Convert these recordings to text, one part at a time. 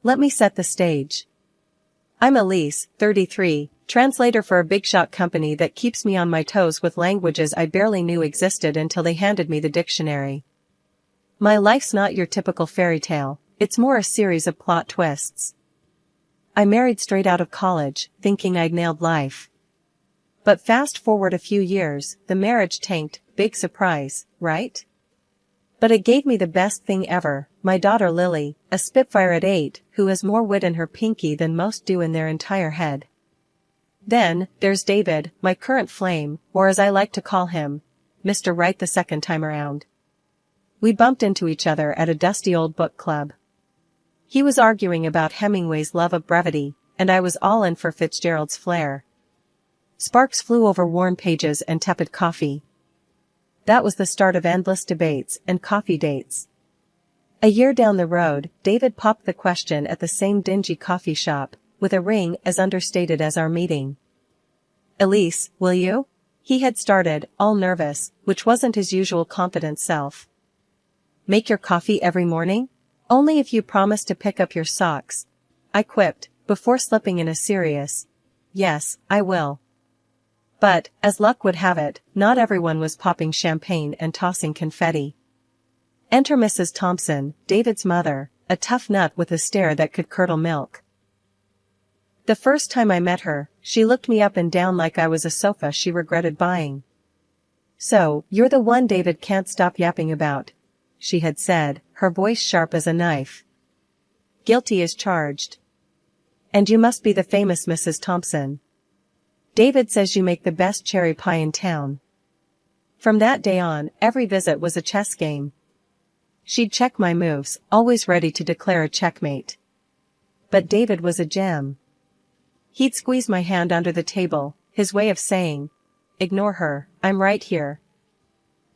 Let me set the stage. I'm Elise, 33, translator for a big shot company that keeps me on my toes with languages I barely knew existed until they handed me the dictionary. My life's not your typical fairy tale, it's more a series of plot twists. I married straight out of college, thinking I'd nailed life. But fast forward a few years, the marriage tanked, big surprise, right? But it gave me the best thing ever, my daughter Lily, a spitfire at 8, who has more wit in her pinky than most do in their entire head. Then, there's David, my current flame, or as I like to call him, Mr. Right the second time around. We bumped into each other at a dusty old book club. He was arguing about Hemingway's love of brevity, and I was all in for Fitzgerald's flair. Sparks flew over worn pages and tepid coffee. That was the start of endless debates and coffee dates. A year down the road, David popped the question at the same dingy coffee shop, with a ring as understated as our meeting. "Elise, will you?" He had started, all nervous, which wasn't his usual confident self. "Make your coffee every morning? Only if you promise to pick up your socks," I quipped, before slipping in a serious, "Yes, I will." But, as luck would have it, not everyone was popping champagne and tossing confetti. Enter Mrs. Thompson, David's mother, a tough nut with a stare that could curdle milk. The first time I met her, she looked me up and down like I was a sofa she regretted buying. "So, you're the one David can't stop yapping about," she had said, her voice sharp as a knife. "Guilty as charged. And you must be the famous Mrs. Thompson. David says you make the best cherry pie in town." From that day on, every visit was a chess game. She'd check my moves, always ready to declare a checkmate. But David was a gem. He'd squeeze my hand under the table, his way of saying, "Ignore her, I'm right here."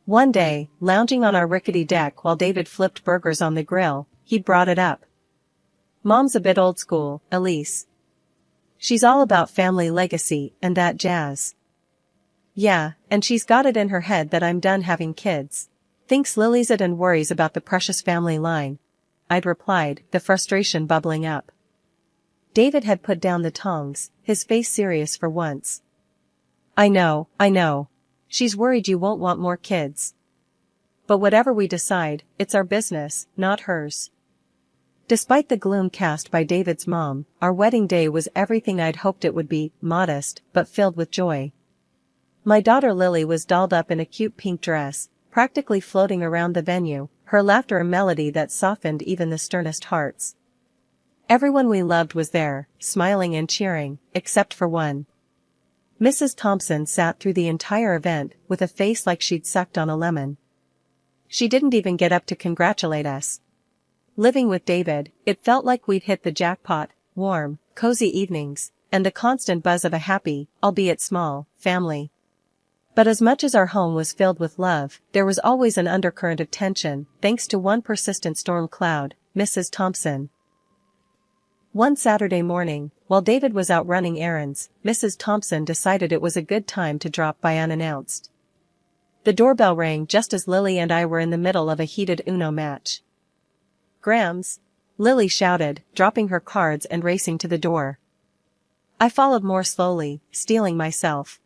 One day, lounging on our rickety deck while David flipped burgers on the grill, he brought it up. "Mom's a bit old school, Elise. She's all about family legacy and that jazz." "Yeah, and she's got it in her head that I'm done having kids. Thinks Lily's it and worries about the precious family line," I'd replied, the frustration bubbling up. David had put down the tongs, his face serious for once. I know. She's worried you won't want more kids. But whatever we decide, it's our business, not hers." Despite the gloom cast by David's mom, our wedding day was everything I'd hoped it would be, modest, but filled with joy. My daughter Lily was dolled up in a cute pink dress, practically floating around the venue, her laughter a melody that softened even the sternest hearts. Everyone we loved was there, smiling and cheering, except for one. Mrs. Thompson sat through the entire event with a face like she'd sucked on a lemon. She didn't even get up to congratulate us. Living with David, it felt like we'd hit the jackpot: warm, cozy evenings, and the constant buzz of a happy, albeit small, family. But as much as our home was filled with love, there was always an undercurrent of tension, thanks to one persistent storm cloud, Mrs. Thompson. One Saturday morning, while David was out running errands, Mrs. Thompson decided it was a good time to drop by unannounced. The doorbell rang just as Lily and I were in the middle of a heated Uno match. "Grams!" Lily shouted, dropping her cards and racing to the door. I followed more slowly, steeling myself.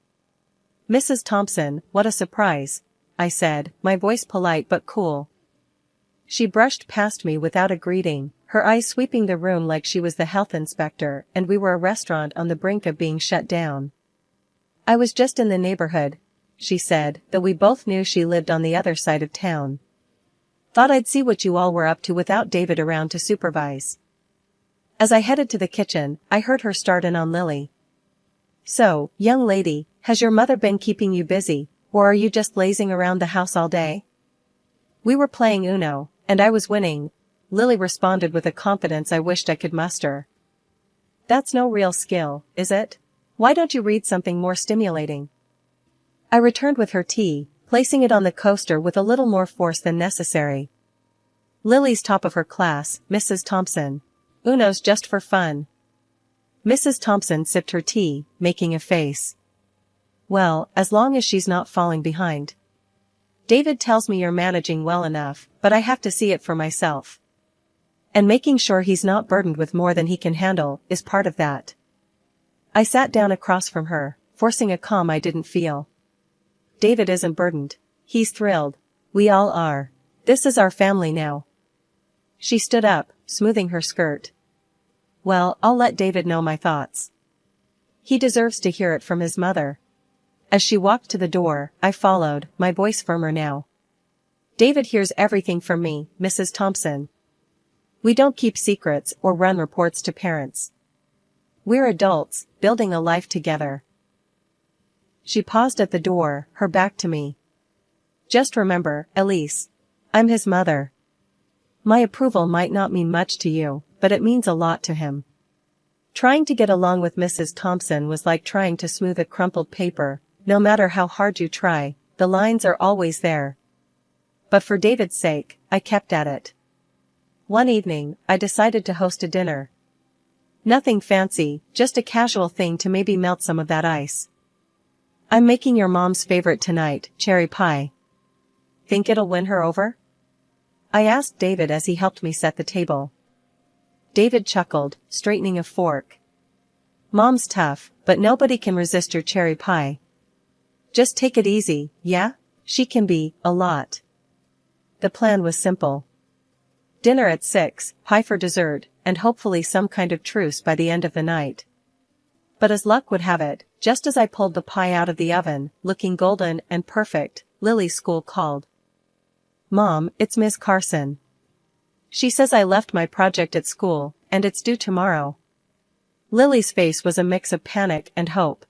"Mrs. Thompson, what a surprise," I said, my voice polite but cool. She brushed past me without a greeting, her eyes sweeping the room like she was the health inspector and we were a restaurant on the brink of being shut down. "I was just in the neighborhood," she said, though we both knew she lived on the other side of town. "Thought I'd see what you all were up to without David around to supervise." As I headed to the kitchen, I heard her start in on Lily. "So, young lady, has your mother been keeping you busy, or are you just lazing around the house all day?" "We were playing Uno, and I was winning," Lily responded with a confidence I wished I could muster. "That's no real skill, is it? Why don't you read something more stimulating?" I returned with her tea, placing it on the coaster with a little more force than necessary. "Lily's top of her class, Mrs. Thompson. Uno's just for fun." Mrs. Thompson sipped her tea, making a face. "Well, as long as she's not falling behind. David tells me you're managing well enough, but I have to see it for myself." And making sure he's not burdened with more than he can handle is part of that. I sat down across from her, forcing a calm I didn't feel. David isn't burdened. He's thrilled. We all are. This is our family now. She stood up, smoothing her skirt. Well, I'll let David know my thoughts. He deserves to hear it from his mother. As she walked to the door, I followed, my voice firmer now. David hears everything from me, Mrs. Thompson. We don't keep secrets or run reports to parents. We're adults, building a life together. She paused at the door, her back to me. Just remember, Elise. I'm his mother. My approval might not mean much to you, but it means a lot to him. Trying to get along with Mrs. Thompson was like trying to smooth a crumpled paper. No matter how hard you try, the lines are always there. But for David's sake, I kept at it. One evening, I decided to host a dinner. Nothing fancy, just a casual thing to maybe melt some of that ice. I'm making your mom's favorite tonight, cherry pie. Think it'll win her over? I asked David as he helped me set the table. David chuckled, straightening a fork. Mom's tough, but nobody can resist your cherry pie. Just take it easy, yeah? She can be, a lot. The plan was simple. Dinner at 6, pie for dessert, and hopefully some kind of truce by the end of the night. But as luck would have it, just as I pulled the pie out of the oven, looking golden and perfect, Lily's school called. Mom, it's Miss Carson. She says I left my project at school, and it's due tomorrow. Lily's face was a mix of panic and hope.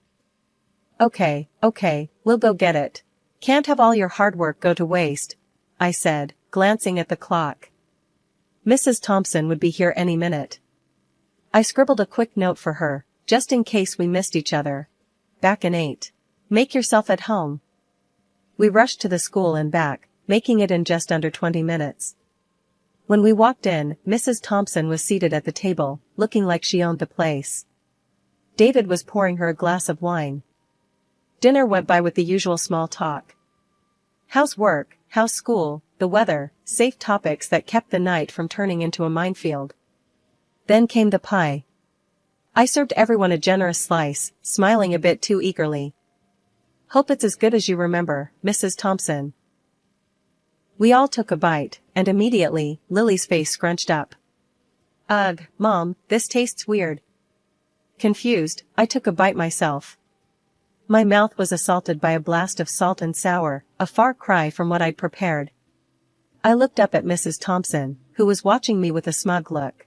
Okay, we'll go get it. Can't have all your hard work go to waste, I said, glancing at the clock. Mrs. Thompson would be here any minute. I scribbled a quick note for her, just in case we missed each other. Back in 8. Make yourself at home. We rushed to the school and back, making it in just under 20 minutes. When we walked in, Mrs. Thompson was seated at the table, looking like she owned the place. David was pouring her a glass of wine. Dinner went by with the usual small talk. How's work, how's school, the weather, safe topics that kept the night from turning into a minefield. Then came the pie. I served everyone a generous slice, smiling a bit too eagerly. Hope it's as good as you remember, Mrs. Thompson. We all took a bite, and immediately, Lily's face scrunched up. Ugh, Mom, this tastes weird. Confused, I took a bite myself. My mouth was assaulted by a blast of salt and sour, a far cry from what I'd prepared. I looked up at Mrs. Thompson, who was watching me with a smug look.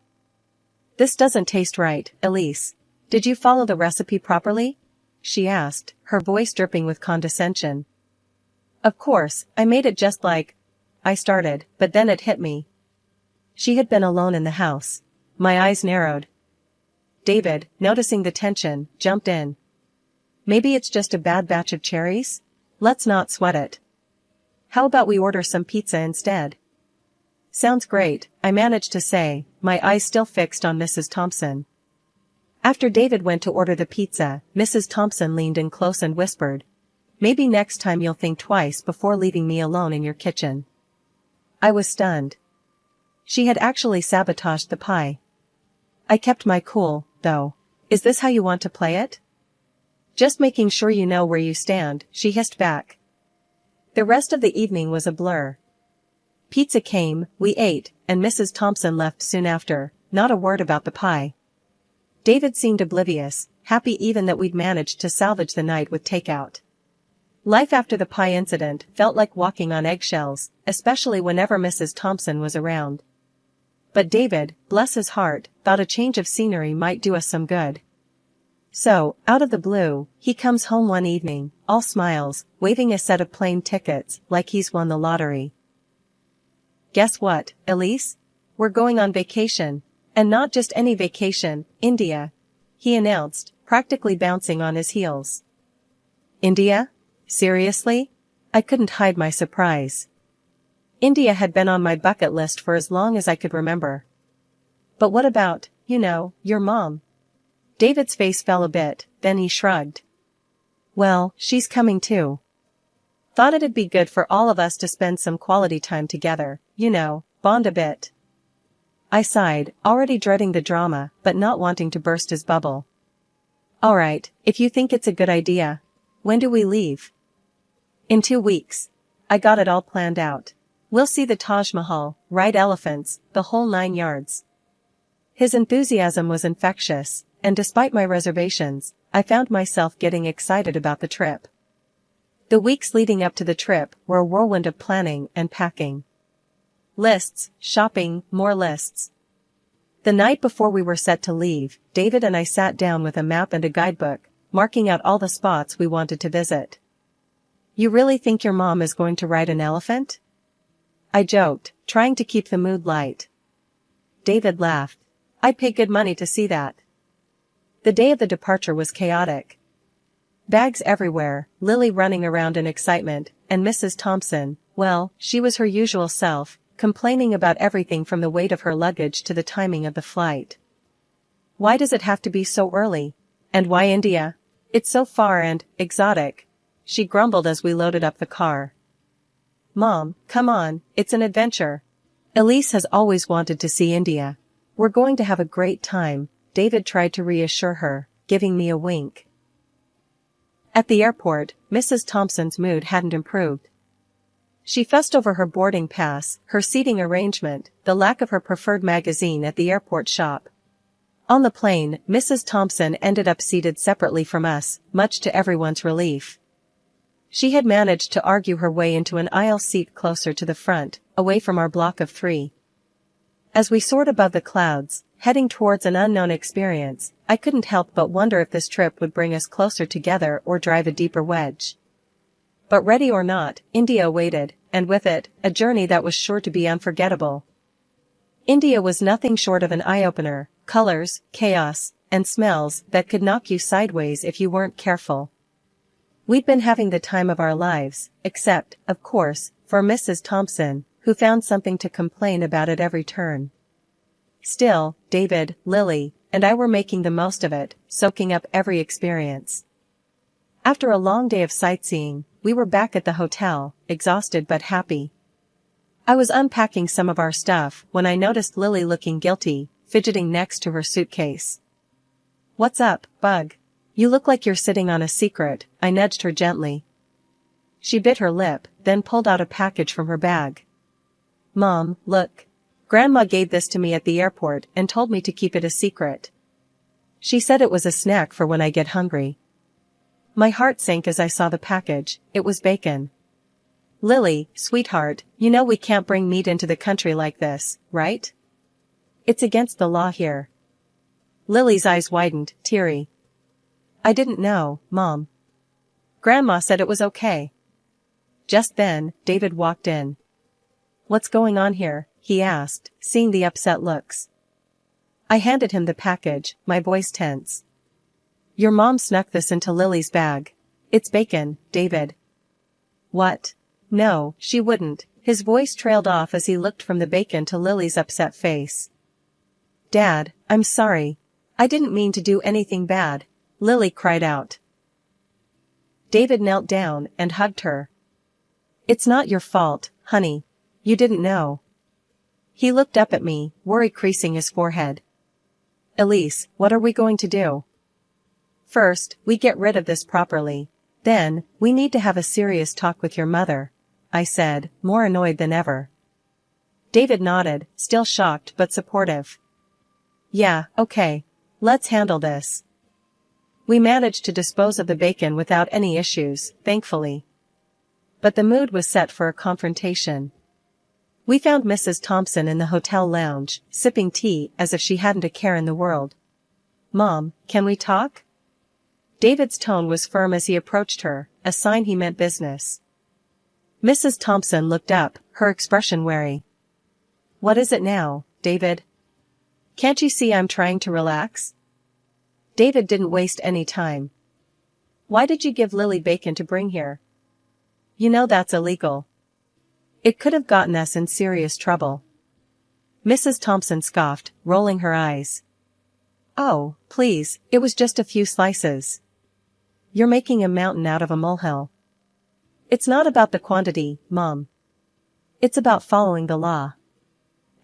This doesn't taste right, Elise. Did you follow the recipe properly? She asked, her voice dripping with condescension. Of course, I made it just like... I started, but then it hit me. She had been alone in the house. My eyes narrowed. David, noticing the tension, jumped in. Maybe it's just a bad batch of cherries? Let's not sweat it. How about we order some pizza instead? Sounds great, I managed to say, my eyes still fixed on Mrs. Thompson. After David went to order the pizza, Mrs. Thompson leaned in close and whispered, maybe next time you'll think twice before leaving me alone in your kitchen. I was stunned. She had actually sabotaged the pie. I kept my cool, though. Is this how you want to play it? Just making sure you know where you stand, she hissed back. The rest of the evening was a blur. Pizza came, we ate, and Mrs. Thompson left soon after, not a word about the pie. David seemed oblivious, happy even that we'd managed to salvage the night with takeout. Life after the pie incident felt like walking on eggshells, especially whenever Mrs. Thompson was around. But David, bless his heart, thought a change of scenery might do us some good. So, out of the blue, he comes home one evening, all smiles, waving a set of plane tickets, like he's won the lottery. Guess what, Elise? We're going on vacation. And not just any vacation, India. He announced, practically bouncing on his heels. India? Seriously? I couldn't hide my surprise. India had been on my bucket list for as long as I could remember. But what about, your mom? David's face fell a bit, then he shrugged. Well, she's coming too. Thought it'd be good for all of us to spend some quality time together, bond a bit. I sighed, already dreading the drama, but not wanting to burst his bubble. Alright, if you think it's a good idea. When do we leave? In 2 weeks. I got it all planned out. We'll see the Taj Mahal, ride elephants, the whole 9 yards. His enthusiasm was infectious, and despite my reservations, I found myself getting excited about the trip. The weeks leading up to the trip were a whirlwind of planning and packing. Lists, shopping, more lists. The night before we were set to leave, David and I sat down with a map and a guidebook, marking out all the spots we wanted to visit. You really think your mom is going to ride an elephant? I joked, trying to keep the mood light. David laughed. I'd pay good money to see that. The day of the departure was chaotic. Bags everywhere, Lily running around in excitement, and Mrs. Thompson, well, she was her usual self, complaining about everything from the weight of her luggage to the timing of the flight. Why does it have to be so early? And why India? It's so far and exotic, she grumbled as we loaded up the car. Mom, come on, it's an adventure. Elise has always wanted to see India. We're going to have a great time, David tried to reassure her, giving me a wink. At the airport, Mrs. Thompson's mood hadn't improved. She fussed over her boarding pass, her seating arrangement, the lack of her preferred magazine at the airport shop. On the plane, Mrs. Thompson ended up seated separately from us, much to everyone's relief. She had managed to argue her way into an aisle seat closer to the front, away from our block of 3. As we soared above the clouds, heading towards an unknown experience, I couldn't help but wonder if this trip would bring us closer together or drive a deeper wedge. But ready or not, India awaited, and with it, a journey that was sure to be unforgettable. India was nothing short of an eye-opener, colors, chaos, and smells that could knock you sideways if you weren't careful. We'd been having the time of our lives, except, of course, for Mrs. Thompson, who found something to complain about at every turn. Still, David, Lily, and I were making the most of it, soaking up every experience. After a long day of sightseeing, we were back at the hotel, exhausted but happy. I was unpacking some of our stuff when I noticed Lily looking guilty, fidgeting next to her suitcase. What's up, Bug? You look like you're sitting on a secret, I nudged her gently. She bit her lip, then pulled out a package from her bag. Mom, look. Grandma gave this to me at the airport and told me to keep it a secret. She said it was a snack for when I get hungry. My heart sank as I saw the package. It was bacon. Lily, sweetheart, you know we can't bring meat into the country like this, right? It's against the law here. Lily's eyes widened, teary. I didn't know, Mom. Grandma said it was okay. Just then, David walked in. What's going on here? He asked, seeing the upset looks. I handed him the package, my voice tense. Your mom snuck this into Lily's bag. It's bacon, David. What? No, she wouldn't. His voice trailed off as he looked from the bacon to Lily's upset face. Dad, I'm sorry. I didn't mean to do anything bad, Lily cried out. David knelt down and hugged her. It's not your fault, honey. You didn't know. He looked up at me, worry creasing his forehead. Elise, what are we going to do? First, we get rid of this properly. Then, we need to have a serious talk with your mother, I said, more annoyed than ever. David nodded, still shocked but supportive. Yeah, okay. Let's handle this. We managed to dispose of the bacon without any issues, thankfully. But the mood was set for a confrontation. We found Mrs. Thompson in the hotel lounge, sipping tea as if she hadn't a care in the world. Mom, can we talk? David's tone was firm as he approached her, a sign he meant business. Mrs. Thompson looked up, her expression wary. What is it now, David? Can't you see I'm trying to relax? David didn't waste any time. Why did you give Lily bacon to bring here? You know that's illegal. It could have gotten us in serious trouble. Mrs. Thompson scoffed, rolling her eyes. Oh, please, it was just a few slices. You're making a mountain out of a molehill. It's not about the quantity, Mom. It's about following the law.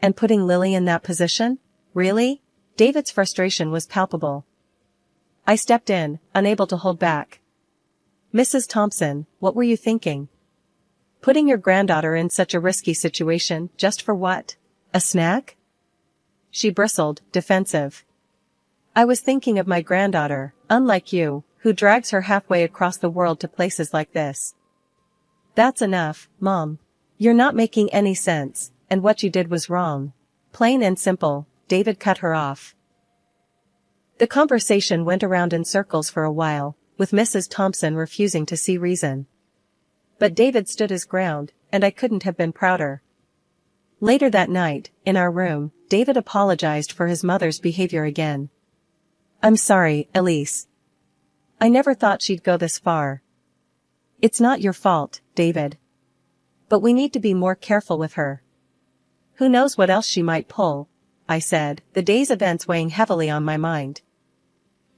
And putting Lily in that position? Really? David's frustration was palpable. I stepped in, unable to hold back. Mrs. Thompson, what were you thinking? Putting your granddaughter in such a risky situation, just for what? A snack? She bristled, defensive. I was thinking of my granddaughter, unlike you, who drags her halfway across the world to places like this. That's enough, Mom. You're not making any sense, and what you did was wrong. Plain and simple, David cut her off. The conversation went around in circles for a while, with Mrs. Thompson refusing to see reason. But David stood his ground, and I couldn't have been prouder. Later that night, in our room, David apologized for his mother's behavior again. I'm sorry, Elise. I never thought she'd go this far. It's not your fault, David. But we need to be more careful with her. Who knows what else she might pull, I said, the day's events weighing heavily on my mind.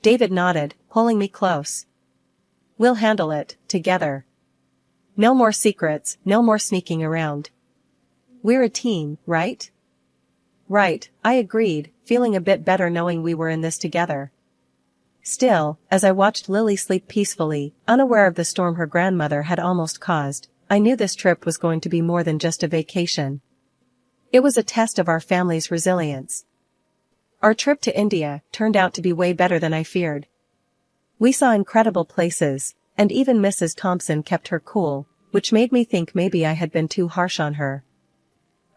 David nodded, pulling me close. We'll handle it, together. No more secrets, no more sneaking around. We're a team, right? Right, I agreed, feeling a bit better knowing we were in this together. Still, as I watched Lily sleep peacefully, unaware of the storm her grandmother had almost caused, I knew this trip was going to be more than just a vacation. It was a test of our family's resilience. Our trip to India turned out to be way better than I feared. We saw incredible places, and even Mrs. Thompson kept her cool, which made me think maybe I had been too harsh on her.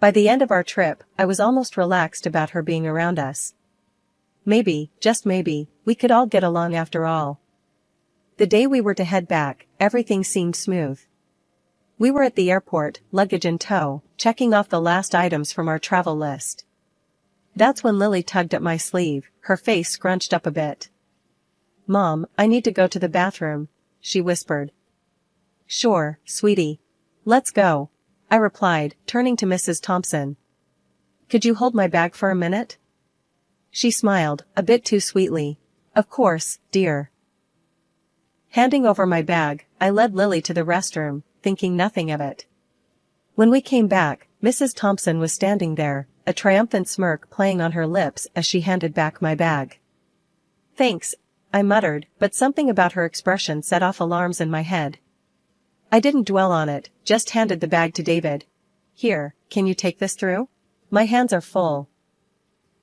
By the end of our trip, I was almost relaxed about her being around us. Maybe, just maybe, we could all get along after all. The day we were to head back, everything seemed smooth. We were at the airport, luggage in tow, checking off the last items from our travel list. That's when Lily tugged at my sleeve, her face scrunched up a bit. Mom, I need to go to the bathroom, she whispered. Sure, sweetie. Let's go, I replied, turning to Mrs. Thompson. Could you hold my bag for a minute? She smiled, a bit too sweetly. Of course, dear. Handing over my bag, I led Lily to the restroom, thinking nothing of it. When we came back, Mrs. Thompson was standing there, a triumphant smirk playing on her lips as she handed back my bag. Thanks, I muttered, but something about her expression set off alarms in my head. I didn't dwell on it, just handed the bag to David. Here, can you take this through? My hands are full.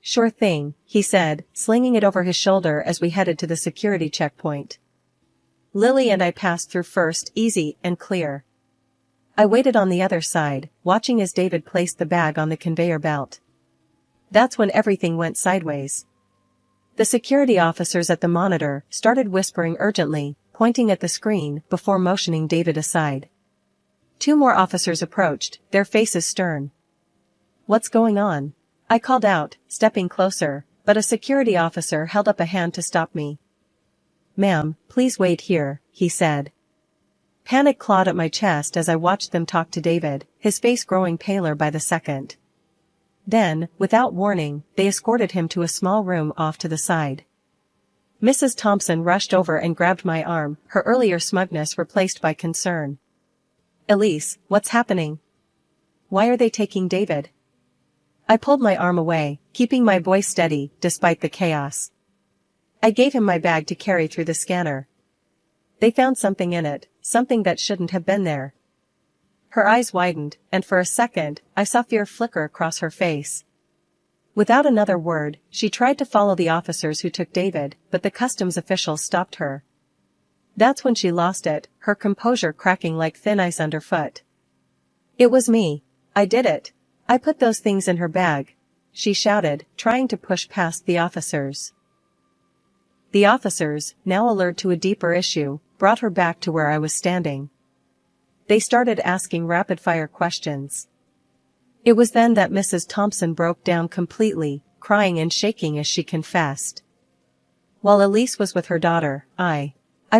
Sure thing, he said, slinging it over his shoulder as we headed to the security checkpoint. Lily and I passed through first, easy and clear. I waited on the other side, watching as David placed the bag on the conveyor belt. That's when everything went sideways. The security officers at the monitor started whispering urgently, pointing at the screen before motioning David aside. 2 more officers approached, their faces stern. What's going on? I called out, stepping closer, but a security officer held up a hand to stop me. Ma'am, please wait here, he said. Panic clawed at my chest as I watched them talk to David, his face growing paler by the second. Then, without warning, they escorted him to a small room off to the side. Mrs. Thompson rushed over and grabbed my arm, her earlier smugness replaced by concern. Elise, what's happening? Why are they taking David? I pulled my arm away, keeping my voice steady, despite the chaos. I gave him my bag to carry through the scanner. They found something in it, something that shouldn't have been there. Her eyes widened, and for a second, I saw fear flicker across her face. Without another word, she tried to follow the officers who took David, but the customs officials stopped her. That's when she lost it, her composure cracking like thin ice underfoot. It was me. I did it. I put those things in her bag, she shouted, trying to push past the officers. The officers, now alert to a deeper issue, brought her back to where I was standing. They started asking rapid-fire questions. It was then that Mrs. Thompson broke down completely, crying and shaking as she confessed. While Elise was with her daughter, I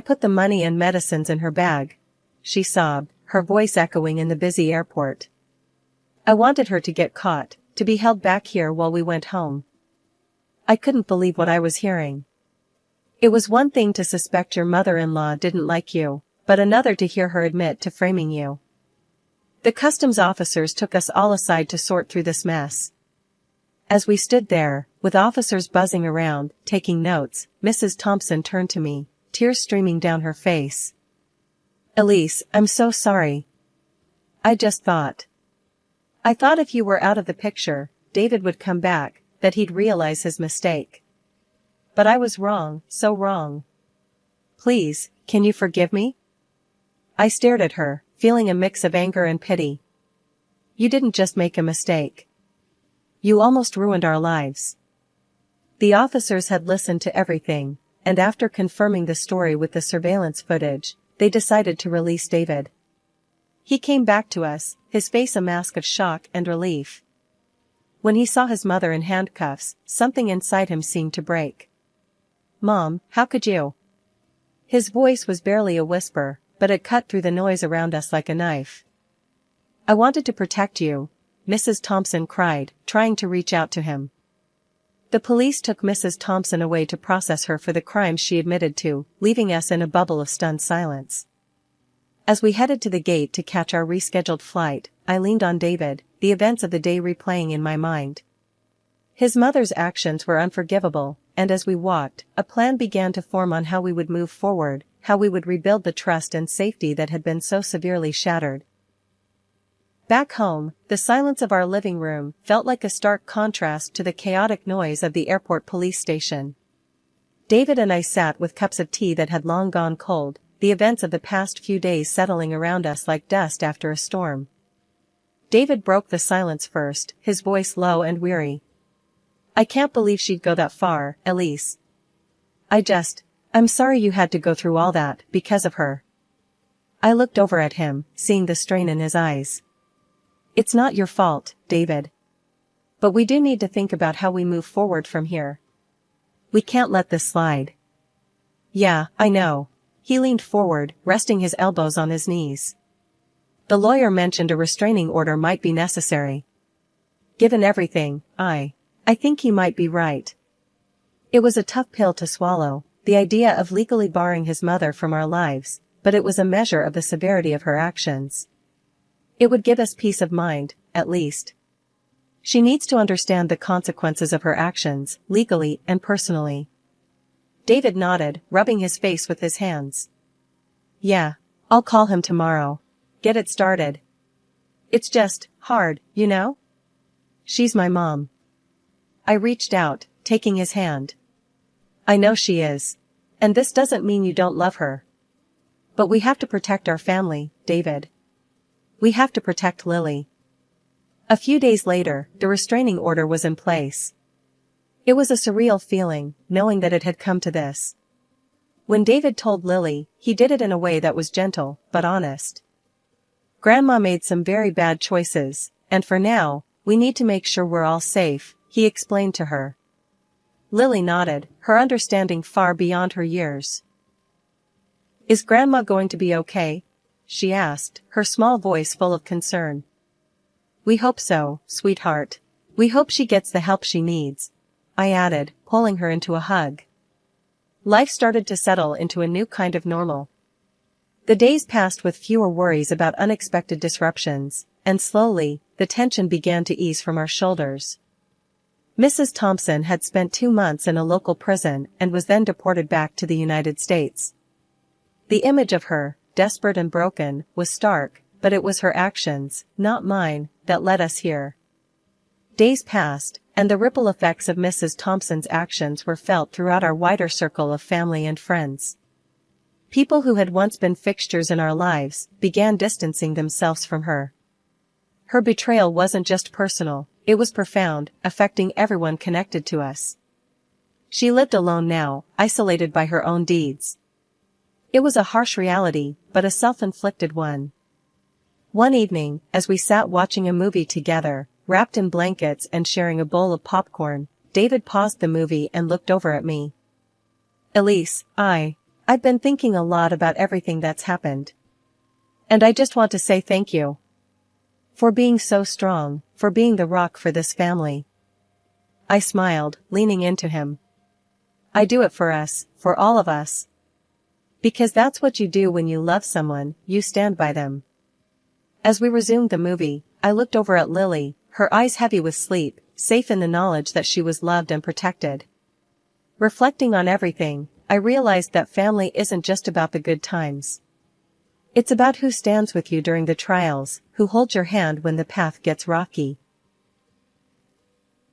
put the money and medicines in her bag, she sobbed, her voice echoing in the busy airport. I wanted her to get caught, to be held back here while we went home. I couldn't believe what I was hearing. It was one thing to suspect your mother-in-law didn't like you, but another to hear her admit to framing you. The customs officers took us all aside to sort through this mess. As we stood there, with officers buzzing around, taking notes, Mrs. Thompson turned to me, tears streaming down her face. "Elise, I'm so sorry. I thought if you were out of the picture, David would come back, that he'd realize his mistake. But I was wrong, so wrong. Please, can you forgive me?" I stared at her, feeling a mix of anger and pity. "You didn't just make a mistake. You almost ruined our lives." The officers had listened to everything, and after confirming the story with the surveillance footage, they decided to release David. He came back to us, his face a mask of shock and relief. When he saw his mother in handcuffs, something inside him seemed to break. "Mom, how could you?" His voice was barely a whisper, but it cut through the noise around us like a knife. "I wanted to protect you," Mrs. Thompson cried, trying to reach out to him. The police took Mrs. Thompson away to process her for the crimes she admitted to, leaving us in a bubble of stunned silence. As we headed to the gate to catch our rescheduled flight, I leaned on David, the events of the day replaying in my mind. His mother's actions were unforgivable, and as we walked, a plan began to form on how we would move forward, how we would rebuild the trust and safety that had been so severely shattered. Back home, the silence of our living room felt like a stark contrast to the chaotic noise of the airport police station. David and I sat with cups of tea that had long gone cold, the events of the past few days settling around us like dust after a storm. David broke the silence first, his voice low and weary. "I can't believe she'd go that far, Elise. I'm sorry you had to go through all that, because of her." I looked over at him, seeing the strain in his eyes. "It's not your fault, David. But we do need to think about how we move forward from here. We can't let this slide." "Yeah, I know." He leaned forward, resting his elbows on his knees. "The lawyer mentioned a restraining order might be necessary. Given everything, I think he might be right." It was a tough pill to swallow, the idea of legally barring his mother from our lives, but it was a measure of the severity of her actions. It would give us peace of mind, at least. She needs to understand the consequences of her actions, legally and personally. David nodded, rubbing his face with his hands. "Yeah, I'll call him tomorrow. Get it started. It's just hard, you know? She's my mom." I reached out, taking his hand. "I know she is. And this doesn't mean you don't love her. But we have to protect our family, David. We have to protect Lily." A few days later, the restraining order was in place. It was a surreal feeling, knowing that it had come to this. When David told Lily, he did it in a way that was gentle, but honest. "Grandma made some very bad choices, and for now, we need to make sure we're all safe," he explained to her. Lily nodded, her understanding far beyond her years. "Is Grandma going to be okay?" she asked, her small voice full of concern. "We hope so, sweetheart. We hope she gets the help she needs," I added, pulling her into a hug. Life started to settle into a new kind of normal. The days passed with fewer worries about unexpected disruptions, and slowly, the tension began to ease from our shoulders. Mrs. Thompson had spent 2 months in a local prison and was then deported back to the United States. The image of her, desperate and broken, was stark, but it was her actions, not mine, that led us here. Days passed, and the ripple effects of Mrs. Thompson's actions were felt throughout our wider circle of family and friends. People who had once been fixtures in our lives began distancing themselves from her. Her betrayal wasn't just personal, it was profound, affecting everyone connected to us. She lived alone now, isolated by her own deeds. It was a harsh reality, but a self-inflicted one. One evening, as we sat watching a movie together, wrapped in blankets and sharing a bowl of popcorn, David paused the movie and looked over at me. "Elise, I've been thinking a lot about everything that's happened. And I just want to say thank you. For being so strong, for being the rock for this family." I smiled, leaning into him. "I do it for us, for all of us. Because that's what you do when you love someone, you stand by them." As we resumed the movie, I looked over at Lily, her eyes heavy with sleep, safe in the knowledge that she was loved and protected. Reflecting on everything, I realized that family isn't just about the good times. It's about who stands with you during the trials, who holds your hand when the path gets rocky,